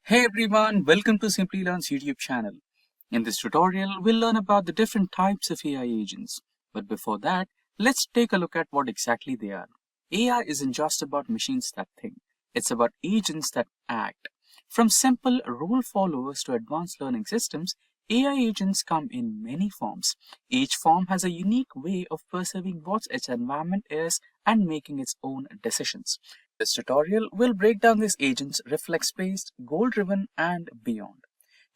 Hey everyone, welcome to Simplilearn's YouTube channel. In this tutorial, we'll learn about the different types of AI agents. But before that, let's take a look at what exactly they are. AI isn't just about machines that think, it's about agents that act. From simple rule followers to advanced learning systems, AI agents come in many forms. Each form has a unique way of perceiving what its environment is and making its own decisions. This tutorial will break down these agents reflex-based, goal-driven, and beyond.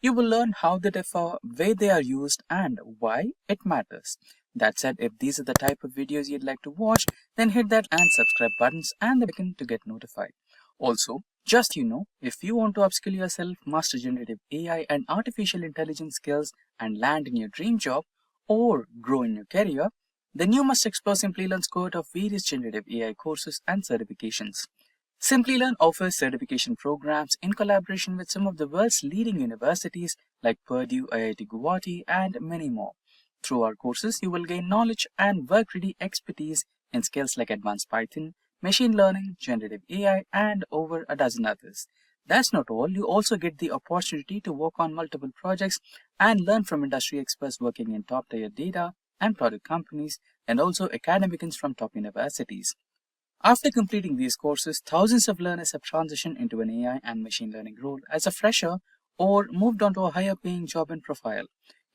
You will learn how they differ, where they are used, and why it matters. That said, if these are the type of videos you'd like to watch, then hit that and subscribe buttons and the bell to get notified. Also, if you want to upskill yourself, master generative AI and artificial intelligence skills, and land in your dream job, or grow in your career, then you must explore Simplilearn's cohort of various generative AI courses and certifications. Simplilearn offers certification programs in collaboration with some of the world's leading universities like Purdue, IIT Guwahati, and many more. Through our courses, you will gain knowledge and work-ready expertise in skills like advanced Python, machine learning, generative AI, and over a dozen others. That's not all, you also get the opportunity to work on multiple projects and learn from industry experts working in top-tier data and product companies, and also academics from top universities. After completing these courses, thousands of learners have transitioned into an AI and machine learning role as a fresher or moved on to a higher paying job and profile.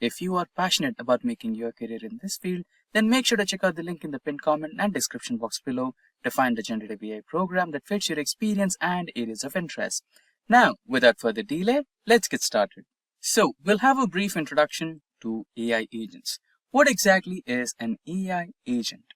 If you are passionate about making your career in this field, then make sure to check out the link in the pinned comment and description box below to find the generative AI program that fits your experience and areas of interest. Now, without further delay, let's get started. So, we'll have a brief introduction to AI agents. What exactly is an AI agent?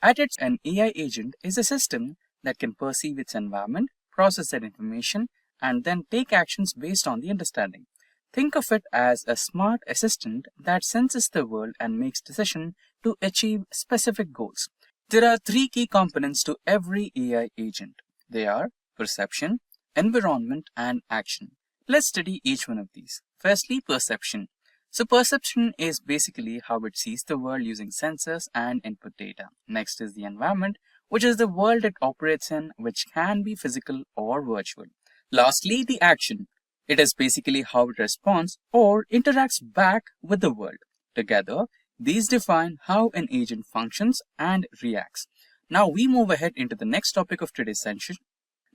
At its an AI agent is a system that can perceive its environment, process that information, and then take actions based on the understanding. Think of it as a smart assistant that senses the world and makes decisions to achieve specific goals. There are three key components to every AI agent. They are perception, environment, and action. Let's study each one of these. Firstly, perception. So perception is basically how it sees the world using sensors and input data. Next is the environment, which is the world it operates in, which can be physical or virtual. Lastly, the action. It is basically how it responds or interacts back with the world. Together, these define how an agent functions and reacts. Now we move ahead into the next topic of today's session.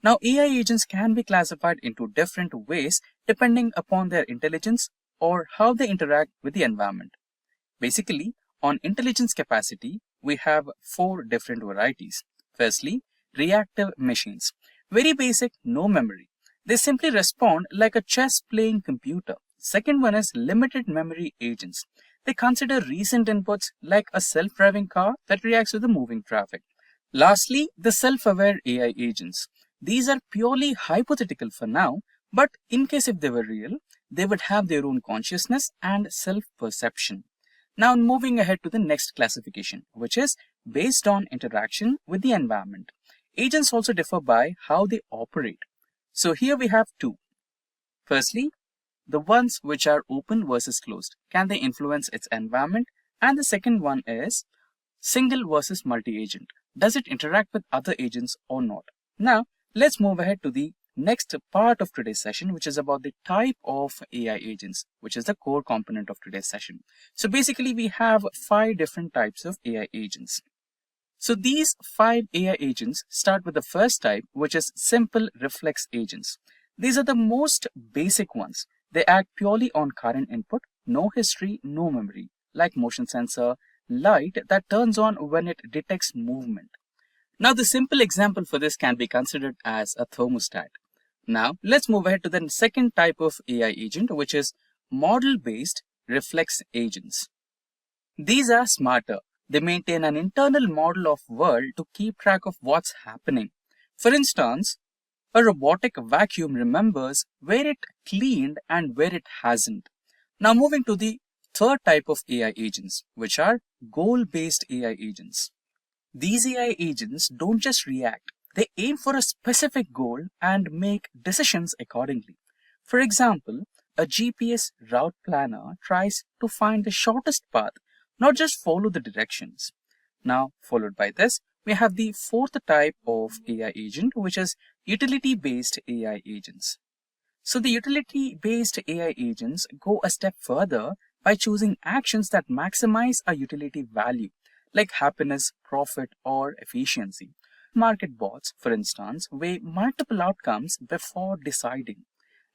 Now AI agents can be classified into different ways depending upon their intelligence or how they interact with the environment. Basically, on intelligence capacity, we have four different varieties. Firstly, reactive machines. Very basic, no memory. They simply respond like a chess playing computer. Second one is limited memory agents. They consider recent inputs like a self-driving car that reacts to the moving traffic. Lastly, the self-aware AI agents. These are purely hypothetical for now, but in case if they were real, they would have their own consciousness and self-perception. Now moving ahead to the next classification, which is based on interaction with the environment. Agents also differ by how they operate. So here we have two. Firstly, the ones which are open versus closed. Can they influence its environment? And the second one is single versus multi-agent. Does it interact with other agents or not? Now, let's move ahead to the next part of today's session, which is about the type of AI agents, which is the core component of today's session. So basically, we have 5 different types of AI agents. So these 5 AI agents start with the first type, which is simple reflex agents. These are the most basic ones. They act purely on current input, no history, no memory, like motion sensor, light that turns on when it detects movement. Now, the simple example for this can be considered as a thermostat. Now, let's move ahead to the second type of AI agent, which is model-based reflex agents. These are smarter. They maintain an internal model of world to keep track of what's happening. For instance, a robotic vacuum remembers where it cleaned and where it hasn't. Now, moving to the third type of AI agents, which are goal-based AI agents. These AI agents don't just react, they aim for a specific goal and make decisions accordingly. For example, a GPS route planner tries to find the shortest path, not just follow the directions. Now, followed by this, we have the fourth type of AI agent, which is utility-based AI agents. So the utility-based AI agents go a step further by choosing actions that maximize a utility value, like happiness, profit, or efficiency. Market bots, for instance, weigh multiple outcomes before deciding.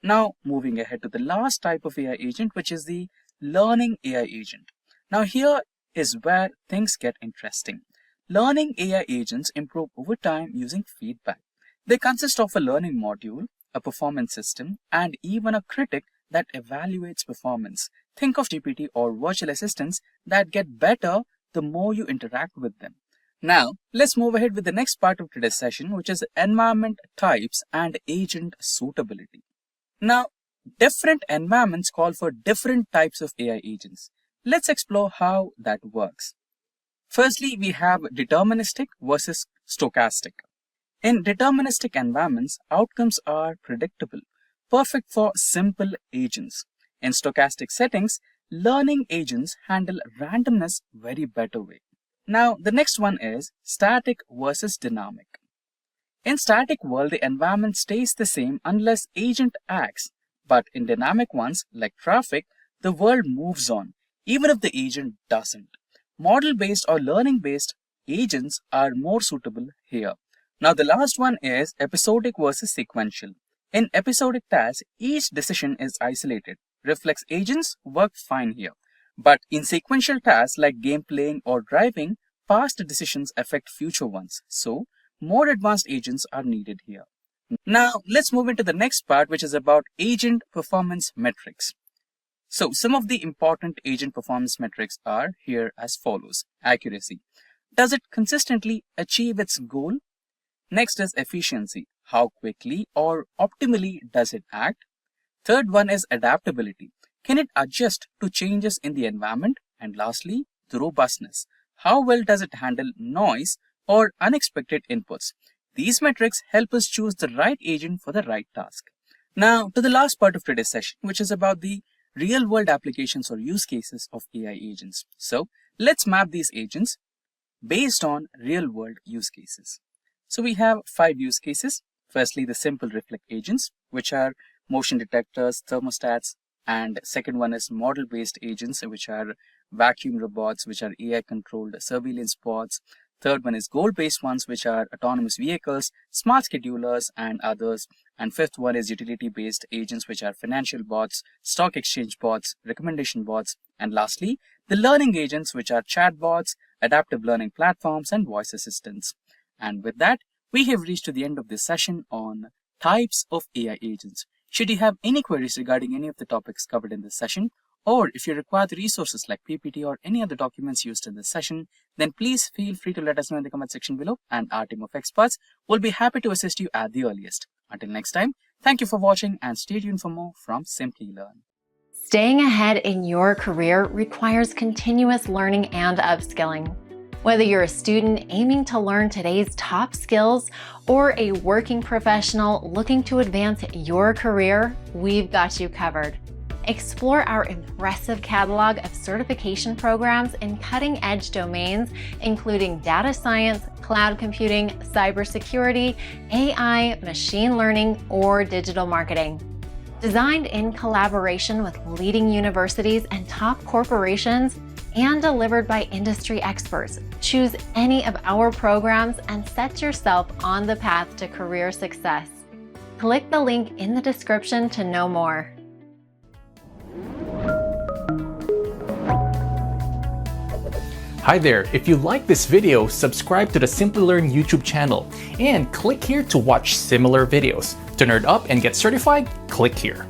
Now, moving ahead to the last type of AI agent, which is the learning AI agent. Now, here is where things get interesting. Learning AI agents improve over time using feedback. They consist of a learning module, a performance system, and even a critic that evaluates performance. Think of GPT or virtual assistants that get better the more you interact with them. Now, let's move ahead with the next part of today's session, which is environment types and agent suitability. Now, different environments call for different types of AI agents. Let's explore how that works. Firstly, we have deterministic versus stochastic. In deterministic environments, outcomes are predictable, perfect for simple agents. In stochastic settings, learning agents handle randomness very better way. Now, the next one is static versus dynamic. In static world, the environment stays the same unless agent acts, but in dynamic ones like traffic, the world moves on, even if the agent doesn't. Model-based or learning-based agents are more suitable here. Now, the last one is episodic versus sequential. In episodic tasks, each decision is isolated. Reflex agents work fine here. But in sequential tasks like game playing or driving, past decisions affect future ones. So, more advanced agents are needed here. Now, let's move into the next part, which is about agent performance metrics. So, some of the important agent performance metrics are here as follows. Accuracy. Does it consistently achieve its goal? Next is efficiency. How quickly or optimally does it act? Third one is adaptability. Can it adjust to changes in the environment? And lastly, the robustness. How well does it handle noise or unexpected inputs? These metrics help us choose the right agent for the right task. Now, to the last part of today's session, which is about the real-world applications or use cases of AI agents. So, let's map these agents based on real-world use cases. So, we have 5 use cases. Firstly, the simple reflect agents, which are motion detectors, thermostats, and second one is model-based agents, which are vacuum robots, which are AI-controlled surveillance bots. Third one is goal-based ones, which are autonomous vehicles, smart schedulers, and others. And fifth one is utility-based agents, which are financial bots, stock exchange bots, recommendation bots. And lastly, the learning agents, which are chatbots, adaptive learning platforms, and voice assistants. And with that, we have reached to the end of this session on types of AI agents. Should you have any queries regarding any of the topics covered in this session, or if you require the resources like PPT or any other documents used in this session, then please feel free to let us know in the comment section below, and our team of experts will be happy to assist you at the earliest. Until next time, thank you for watching and stay tuned for more from Simplilearn. Staying ahead in your career requires continuous learning and upskilling. Whether you're a student aiming to learn today's top skills or a working professional looking to advance your career, we've got you covered. Explore our impressive catalog of certification programs in cutting-edge domains, including data science, cloud computing, cybersecurity, AI, machine learning, or digital marketing. Designed in collaboration with leading universities and top corporations, and delivered by industry experts, choose any of our programs and set yourself on the path to career success. Click the link in the description to know more. Hi there, if you like this video, subscribe to the Simplilearn YouTube channel and click here to watch similar videos. To nerd up and get certified, click here.